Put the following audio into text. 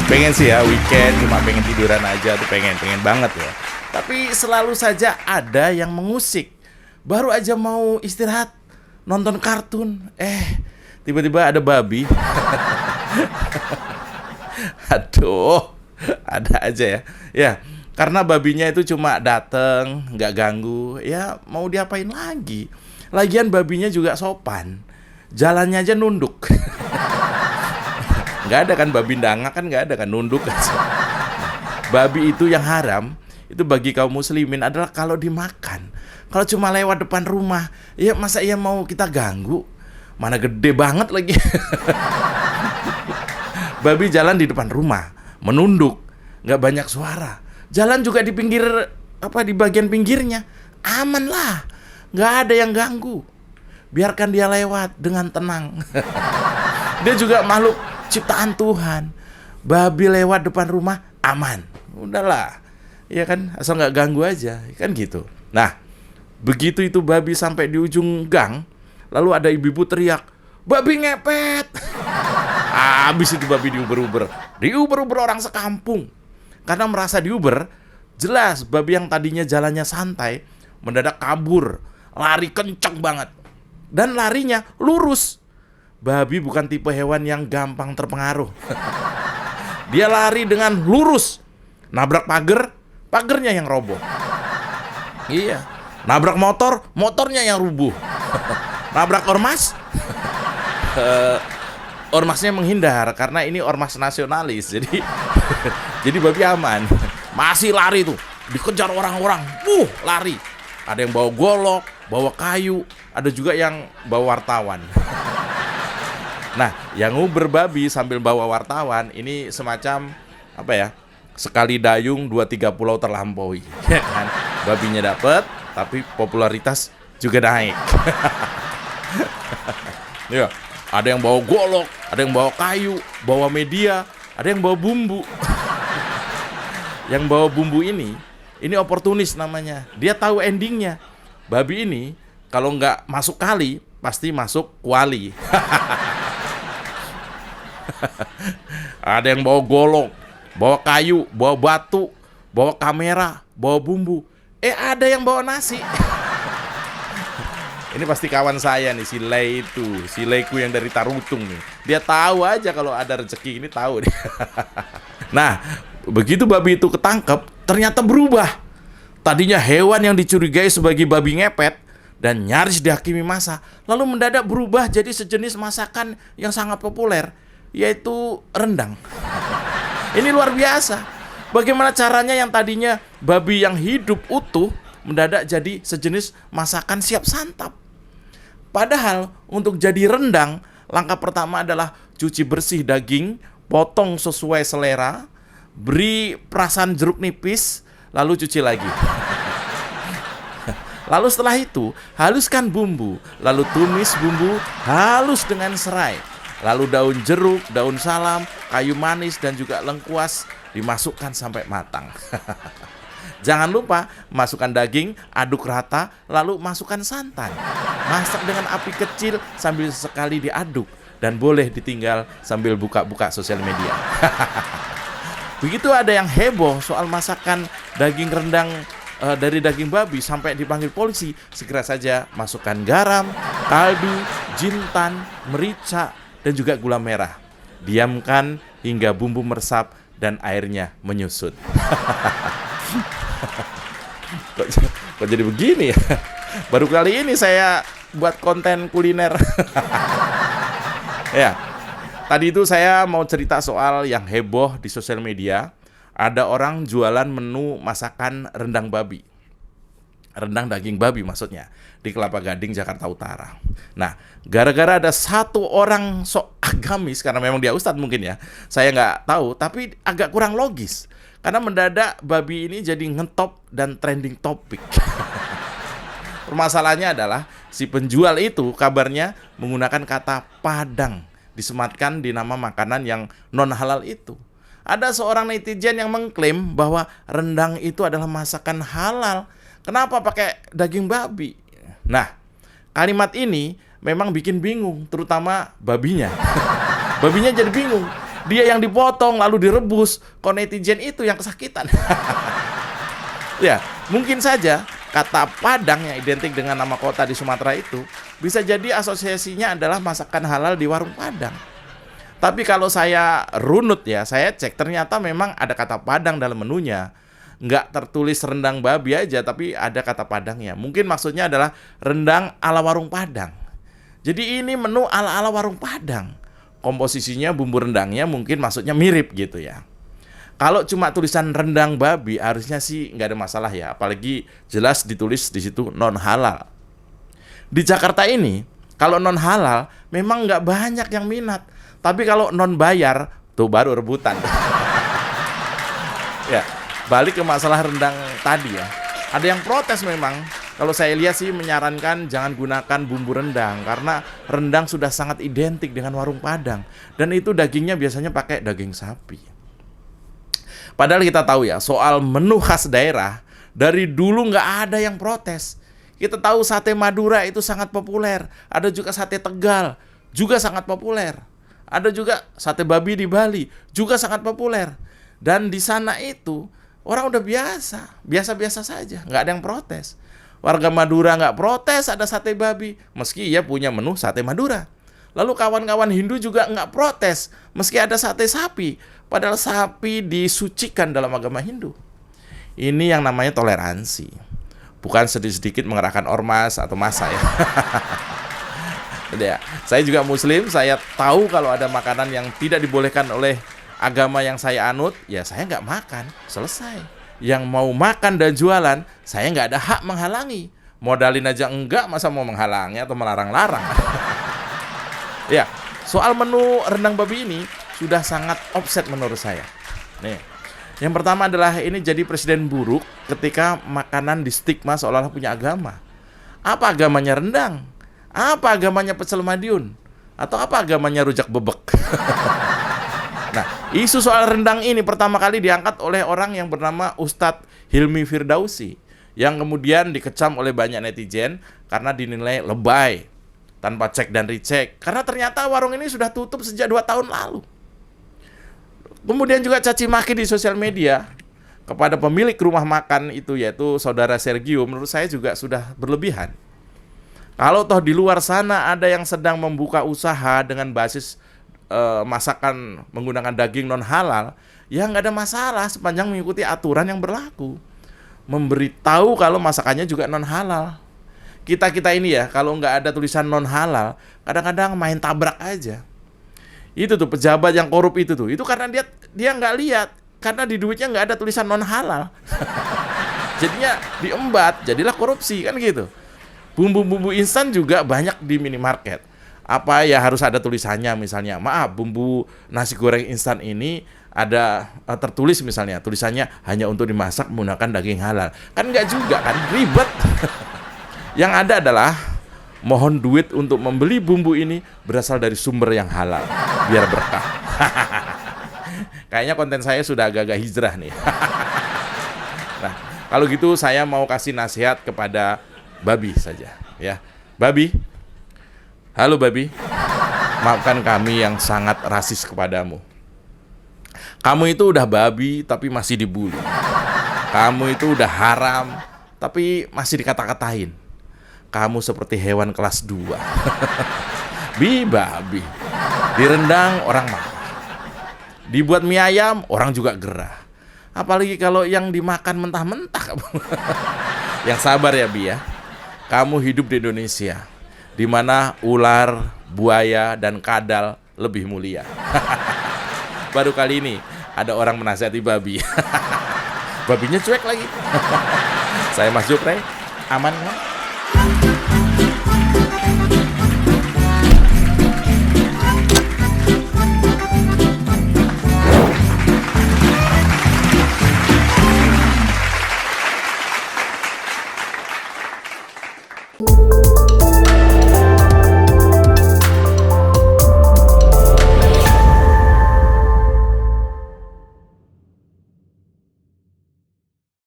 Pengen sih ya weekend cuma pengen tiduran aja tuh pengen banget ya. Tapi selalu saja ada yang mengusik. Baru aja mau istirahat nonton kartun, tiba-tiba ada babi. Aduh, ada aja ya. Ya, karena babinya itu cuma dateng, nggak ganggu. Ya mau diapain lagi? Lagian babinya juga sopan. Jalannya aja nunduk. Nggak ada kan babi dangak kan nggak ada kan nunduk aja. Babi itu yang haram itu bagi kaum muslimin adalah kalau dimakan. Kalau cuma lewat depan rumah, ya masa ia mau kita ganggu? Mana gede banget lagi. Babi jalan di depan rumah, menunduk, nggak banyak suara. Jalan juga di pinggir di bagian pinggirnya, aman lah, nggak ada yang ganggu. Biarkan dia lewat dengan tenang. Dia juga makhluk ciptaan Tuhan. Babi lewat depan rumah aman. Udahlah, ya kan, asal nggak ganggu aja, kan gitu. Nah, begitu itu babi sampai di ujung gang, lalu ada ibu-ibu teriak, "Babi ngepet!" Habis itu babi diuber-uber orang sekampung. Karena merasa diuber, jelas babi yang tadinya jalannya santai mendadak kabur, lari kenceng banget. Dan larinya lurus. Babi bukan tipe hewan yang gampang terpengaruh. Dia lari dengan lurus. Nabrak pagar, pagernya yang roboh. Iya. Nabrak motor, motornya yang rubuh. Nabrak ormas, ormasnya menghindar karena ini ormas nasionalis. Jadi jadi babi aman. Masih lari tuh, dikejar orang-orang. Lari. Ada yang bawa golok, bawa kayu, ada juga yang bawa wartawan. Nah, yang nguber babi sambil bawa wartawan ini semacam sekali dayung 2-3 pulau terlampaui. Kan? Babinya dapet, tapi popularitas juga naik. Ya, ada yang bawa golok, ada yang bawa kayu, bawa media, ada yang bawa bumbu. Yang bawa bumbu ini oportunis namanya. Dia tahu endingnya. Babi ini kalau nggak masuk kali, pasti masuk kuali. Ada yang bawa golok, bawa kayu, bawa batu, bawa kamera, bawa bumbu. Ada yang bawa nasi. Ini pasti kawan saya nih, si Leiku yang dari Tarutung nih. Dia tahu aja kalau ada rezeki ini, tahu dia. Nah, begitu babi itu ketangkep, ternyata berubah. Tadinya hewan yang dicurigai sebagai babi ngepet dan nyaris dihakimi massa, lalu mendadak berubah jadi sejenis masakan yang sangat populer, yaitu rendang. Ini luar biasa. Bagaimana caranya yang tadinya babi yang hidup utuh mendadak jadi sejenis masakan siap santap. Padahal untuk jadi rendang, langkah pertama adalah cuci bersih daging, potong sesuai selera, beri perasan jeruk nipis, lalu cuci lagi. Lalu setelah itu, haluskan bumbu, lalu tumis bumbu halus dengan serai. Lalu daun jeruk, daun salam, kayu manis, dan juga lengkuas dimasukkan sampai matang. Jangan lupa masukkan daging, aduk rata, lalu masukkan santan. Masak dengan api kecil sambil sekali diaduk. Dan boleh ditinggal sambil buka-buka sosial media. Begitu ada yang heboh soal masakan daging rendang dari daging babi sampai dipanggil polisi, segera saja masukkan garam, kaldu, jintan, merica, dan juga gula merah. Diamkan hingga bumbu meresap dan airnya menyusut. Kok jadi begini ya? Baru kali ini saya buat konten kuliner. Ya, tadi itu saya mau cerita soal yang heboh di sosial media. Ada orang jualan menu masakan rendang babi. Rendang daging babi maksudnya, di Kelapa Gading, Jakarta Utara. Nah, gara-gara ada satu orang sok agamis, karena memang dia ustadz mungkin ya, saya nggak tahu, tapi agak kurang logis. Karena mendadak babi ini jadi ngetop dan trending topik. Permasalahannya adalah si penjual itu kabarnya menggunakan kata Padang, disematkan di nama makanan yang non halal itu. Ada seorang netizen yang mengklaim bahwa rendang itu adalah masakan halal. Kenapa pakai daging babi? Nah, kalimat ini memang bikin bingung, terutama babinya. Babinya jadi bingung. Dia yang dipotong lalu direbus, kok netizen itu yang kesakitan. Ya, mungkin saja kata Padang yang identik dengan nama kota di Sumatera itu bisa jadi asosiasinya adalah masakan halal di warung Padang. Tapi kalau saya runut ya, saya cek ternyata memang ada kata Padang dalam menunya. Nggak tertulis rendang babi aja, tapi ada kata Padangnya. Mungkin maksudnya adalah rendang ala warung Padang. Jadi ini menu ala-ala warung Padang. Komposisinya, bumbu rendangnya mungkin maksudnya mirip gitu ya. Kalau cuma tulisan rendang babi, harusnya sih nggak ada masalah ya. Apalagi jelas ditulis di situ non halal. Di Jakarta ini, kalau non halal memang nggak banyak yang minat. Tapi kalau non bayar, tuh baru rebutan. Ya, balik ke masalah rendang tadi ya. Ada yang protes memang. Kalau saya lihat sih menyarankan jangan gunakan bumbu rendang. Karena rendang sudah sangat identik dengan warung Padang. Dan itu dagingnya biasanya pakai daging sapi. Padahal kita tahu ya, soal menu khas daerah, dari dulu nggak ada yang protes. Kita tahu sate Madura itu sangat populer. Ada juga sate Tegal, juga sangat populer. Ada juga sate babi di Bali, juga sangat populer. Dan di sana itu, orang udah biasa-biasa saja, nggak ada yang protes. Warga Madura nggak protes ada sate babi, meski ia punya menu sate Madura. Lalu kawan-kawan Hindu juga nggak protes, meski ada sate sapi. Padahal sapi disucikan dalam agama Hindu. Ini yang namanya toleransi. Bukan sedikit-sedikit mengerahkan ormas atau massa ya. Ya. Saya juga muslim, saya tahu kalau ada makanan yang tidak dibolehkan oleh agama yang saya anut, ya saya nggak makan, selesai. Yang mau makan dan jualan, saya nggak ada hak menghalangi. Modalin aja enggak, masa mau menghalangi atau melarang-larang. Ya, soal menu rendang babi ini sudah sangat offset menurut saya. Nih, yang pertama adalah ini jadi presiden buruk ketika makanan di stigma seolah-olah punya agama. Apa agamanya rendang? Apa agamanya pecel Madiun? Atau apa agamanya rujak bebek? Nah, isu soal rendang ini pertama kali diangkat oleh orang yang bernama Ustadz Hilmi Firdausi, yang kemudian dikecam oleh banyak netizen karena dinilai lebay, tanpa cek dan recheck. Karena ternyata warung ini sudah tutup sejak 2 tahun lalu. Kemudian juga caci maki di sosial media kepada pemilik rumah makan itu, yaitu saudara Sergio, menurut saya juga sudah berlebihan. Kalau toh di luar sana ada yang sedang membuka usaha dengan basis masakan menggunakan daging non halal, ya nggak ada masalah sepanjang mengikuti aturan yang berlaku. Memberitahu kalau masakannya juga non halal. Kita ini ya, kalau nggak ada tulisan non halal, kadang-kadang main tabrak aja. Itu tuh pejabat yang korup itu karena dia nggak lihat, karena di duitnya nggak ada tulisan non halal. Jadinya diembat, jadilah korupsi kan gitu. Bumbu-bumbu instan juga banyak di minimarket. Apa ya harus ada tulisannya, misalnya, maaf, bumbu nasi goreng instan ini ada tertulis misalnya tulisannya hanya untuk dimasak menggunakan daging halal. Kan nggak juga kan, ribet. Yang ada adalah mohon duit untuk membeli bumbu ini berasal dari sumber yang halal, biar berkah. Kayaknya konten saya sudah agak-agak hijrah nih. Nah, kalau gitu saya mau kasih nasihat kepada Babi saja ya. Babi, halo Babi, maafkan kami yang sangat rasis kepadamu. Kamu itu udah babi tapi masih dibully. Kamu itu udah haram tapi masih dikata-katain. Kamu seperti hewan kelas 2. Babi. Direndang orang marah. Dibuat mie ayam orang juga gerah. Apalagi kalau yang dimakan mentah-mentah. Yang sabar ya Bi ya. Kamu hidup di Indonesia, di mana ular, buaya, dan kadal lebih mulia. Baru kali ini ada orang menasihati babi. Babinya cuek lagi. Saya Mas Jupre, aman kan?